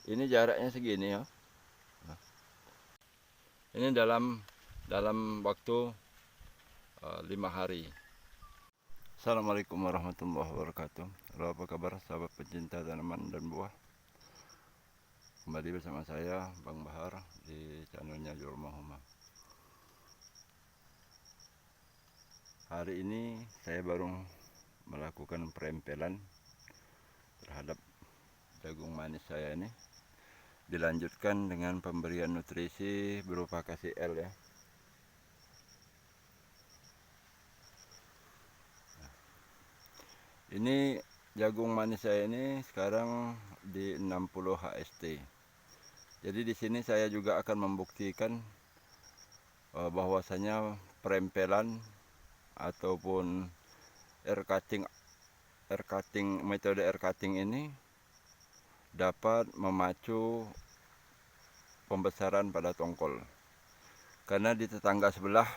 Ini jaraknya segini ya. Nah, ini dalam waktu 5 hari. Assalamualaikum warahmatullahi wabarakatuh. Halo, apa kabar sahabat pencinta tanaman dan buah? Kembali bersama saya Bang Bahar di channelnya Jurmahuma. Hari ini saya baru melakukan perempelan terhadap jagung manis saya ini. Dilanjutkan dengan pemberian nutrisi berupa KCL ya. Ini jagung manis saya ini sekarang di 60 HST. Jadi di sini saya juga akan membuktikan bahwasanya perempelan ataupun metode air cutting ini dapat memacu pembesaran pada tongkol. Karena di tetangga sebelah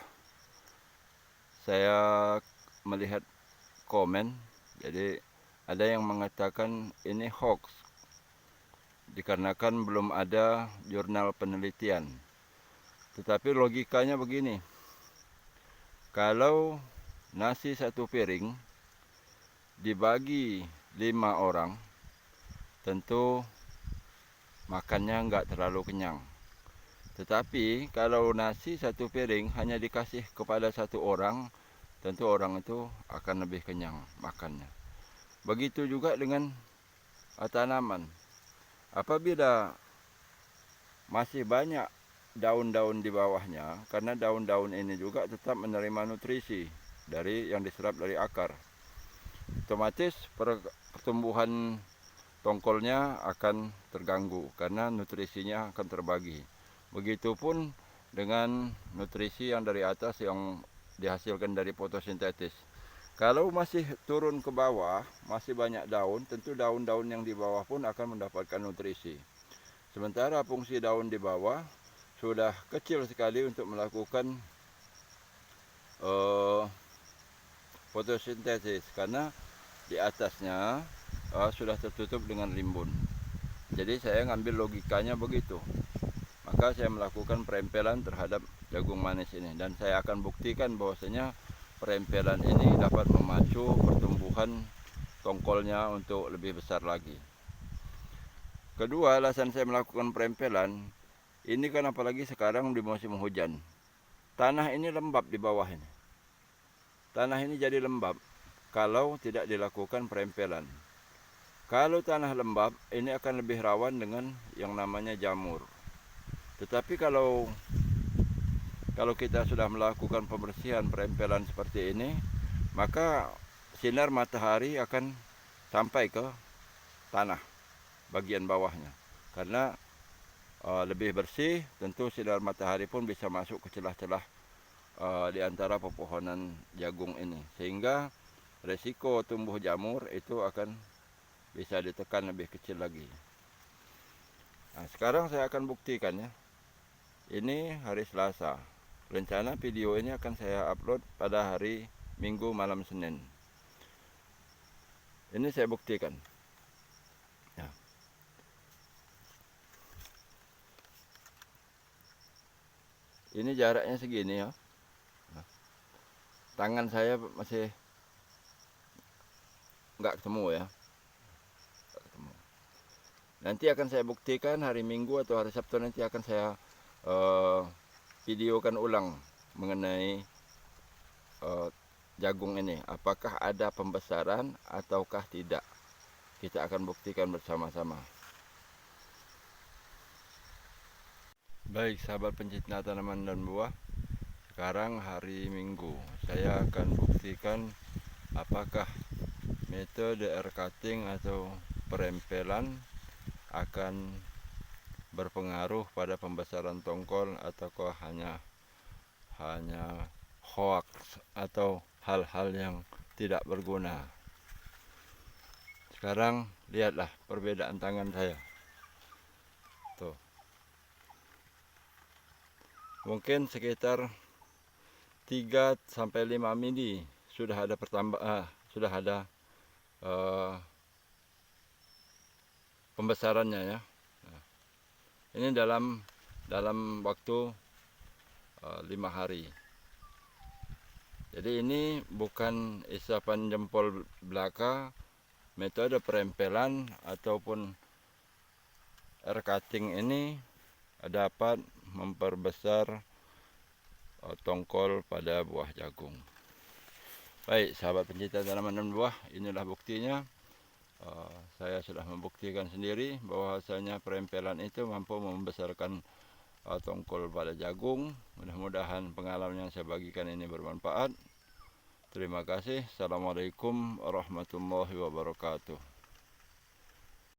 saya melihat komen, jadi ada yang mengatakan ini hoax dikarenakan belum ada jurnal penelitian. Tetapi logikanya begini, kalau nasi satu piring dibagi 5 orang, tentu makannya nggak terlalu kenyang. Tetapi kalau nasi satu piring hanya dikasih kepada satu orang, tentu orang itu akan lebih kenyang makannya. Begitu juga dengan tanaman. Apabila masih banyak daun-daun di bawahnya, karena daun-daun ini juga tetap menerima nutrisi dari yang diserap dari akar, otomatis pertumbuhan tongkolnya akan terganggu karena nutrisinya akan terbagi. Begitupun dengan nutrisi yang dari atas yang dihasilkan dari fotosintesis. Kalau masih turun ke bawah, masih banyak daun, tentu daun-daun yang di bawah pun akan mendapatkan nutrisi. Sementara fungsi daun di bawah sudah kecil sekali untuk melakukan fotosintesis karena di atasnya sudah tertutup dengan rimbun. Jadi saya ngambil logikanya begitu. Maka saya melakukan perempelan terhadap jagung manis ini, dan saya akan buktikan bahwasanya perempelan ini dapat memacu pertumbuhan tongkolnya untuk lebih besar lagi. Kedua, alasan saya melakukan perempelan ini kan apalagi sekarang di musim hujan. Tanah ini lembab di bawah ini. Tanah ini jadi lembab kalau tidak dilakukan perempelan. Kalau tanah lembab, ini akan lebih rawan dengan yang namanya jamur. Tetapi kalau kita sudah melakukan pembersihan perempelan seperti ini, maka sinar matahari akan sampai ke tanah bagian bawahnya. Karena lebih bersih, tentu sinar matahari pun bisa masuk ke celah-celah di antara pepohonan jagung ini. Sehingga resiko tumbuh jamur itu akan bisa ditekan lebih kecil lagi. Nah, sekarang saya akan buktikan ya. Ini hari Selasa. Rencana video ini akan saya upload pada hari Minggu malam Senin. Ini saya buktikan. Ya. Ini jaraknya segini ya. Tangan saya masih nggak ketemu ya. Nanti akan saya buktikan hari Minggu atau hari Sabtu, nanti akan saya videokan ulang mengenai jagung ini. Apakah ada pembesaran ataukah tidak. Kita akan buktikan bersama-sama. Baik sahabat pencinta tanaman dan buah, sekarang hari Minggu. Saya akan buktikan apakah metode air cutting atau perempelan akan berpengaruh pada pembesaran tongkol ataukah hanya hoax atau hal-hal yang tidak berguna. Sekarang lihatlah perbedaan tangan saya. Tuh. Mungkin sekitar 3-5 mili sudah ada pembesarannya ya. Nah, Ini dalam waktu 5 hari. Jadi ini bukan isapan jempol belaka, metode perempelan ataupun air cutting ini dapat memperbesar tongkol pada buah jagung. Baik, sahabat pencinta tanaman dan buah, inilah buktinya. Saya sudah membuktikan sendiri bahwasanya perempelan itu mampu membesarkan tongkol pada jagung. Mudah-mudahan pengalaman yang saya bagikan ini bermanfaat. Terima kasih. Assalamualaikum warahmatullahi wabarakatuh.